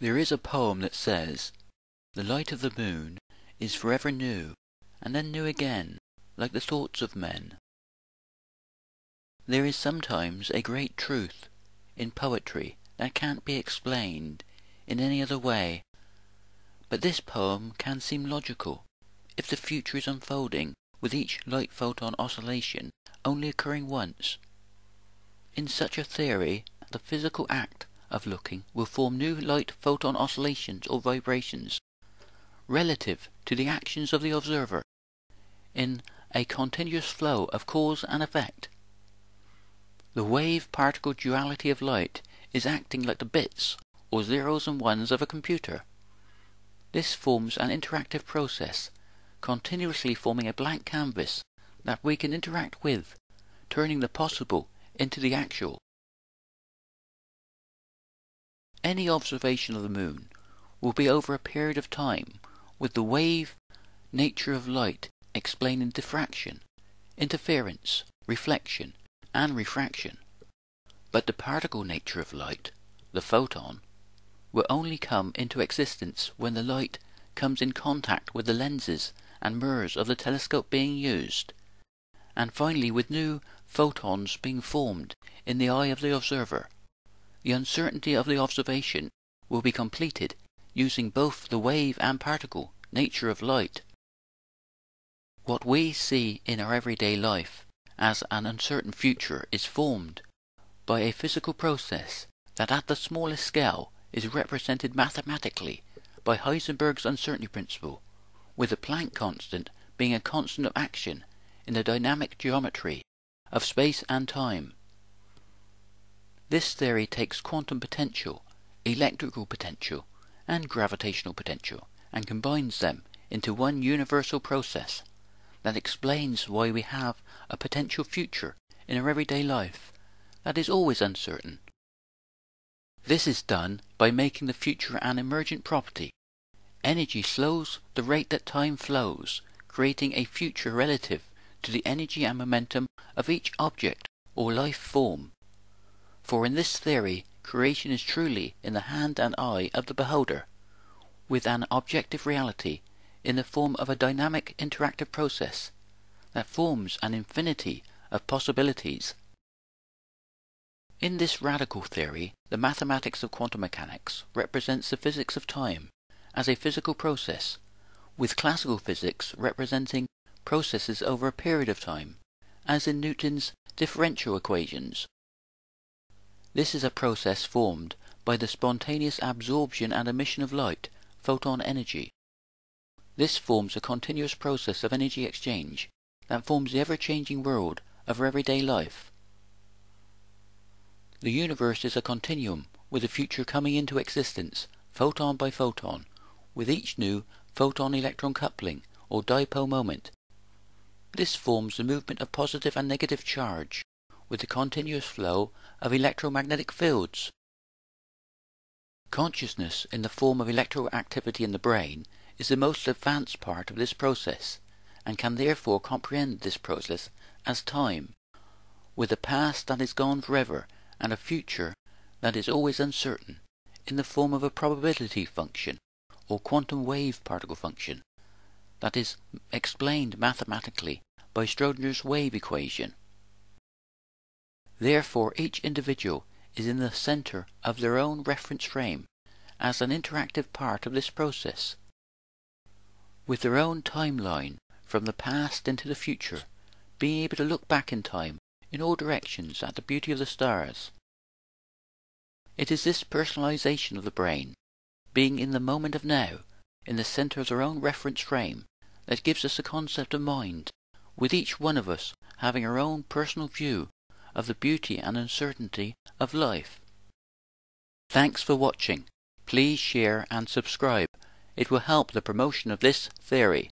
There is a poem that says, "The light of the moon is forever new, and then new again, like the thoughts of men." There is sometimes a great truth in poetry that can't be explained in any other way, but this poem can seem logical if the future is unfolding with each light photon oscillation only occurring once. In such a theory, the physical act of looking will form new light photon oscillations or vibrations relative to the actions of the observer in a continuous flow of cause and effect. The wave-particle duality of light is acting like the bits or zeros and ones of a computer. This forms an interactive process, continuously forming a blank canvas that we can interact with, turning the possible into the actual. Any observation of the moon will be over a period of time, with the wave nature of light explaining diffraction, interference, reflection, and refraction. But the particle nature of light, the photon, will only come into existence when the light comes in contact with the lenses and mirrors of the telescope being used, and finally with new photons being formed in the eye of the observer. The uncertainty of the observation will be completed using both the wave and particle nature of light. What we see in our everyday life as an uncertain future is formed by a physical process that at the smallest scale is represented mathematically by Heisenberg's uncertainty principle, with the Planck constant being a constant of action in the dynamic geometry of space and time. This theory takes quantum potential, electrical potential, and gravitational potential and combines them into one universal process that explains why we have a potential future in our everyday life that is always uncertain. This is done by making the future an emergent property. Energy slows the rate that time flows, creating a future relative to the energy and momentum of each object or life form. For in this theory, creation is truly in the hand and eye of the beholder, with an objective reality in the form of a dynamic interactive process that forms an infinity of possibilities. In this radical theory, the mathematics of quantum mechanics represents the physics of time as a physical process, with classical physics representing processes over a period of time, as in Newton's differential equations. This is a process formed by the spontaneous absorption and emission of light, photon energy. This forms a continuous process of energy exchange that forms the ever-changing world of our everyday life. The universe is a continuum, with the future coming into existence, photon by photon, with each new photon-electron coupling or dipole moment. This forms the movement of positive and negative charge, with the continuous flow of electromagnetic fields. Consciousness in the form of electroactivity in the brain is the most advanced part of this process, and can therefore comprehend this process as time, with a past that is gone forever and a future that is always uncertain, in the form of a probability function or quantum wave particle function that is explained mathematically by Schrodinger's wave equation. Therefore each individual is in the center of their own reference frame as an interactive part of this process, with their own timeline from the past into the future, being able to look back in time in all directions at the beauty of the stars. It is this personalization of the brain, being in the moment of now, in the center of their own reference frame, that gives us the concept of mind, with each one of us having our own personal view of the beauty and uncertainty of life. Thanks for watching. Please share and subscribe. It will help the promotion of this theory.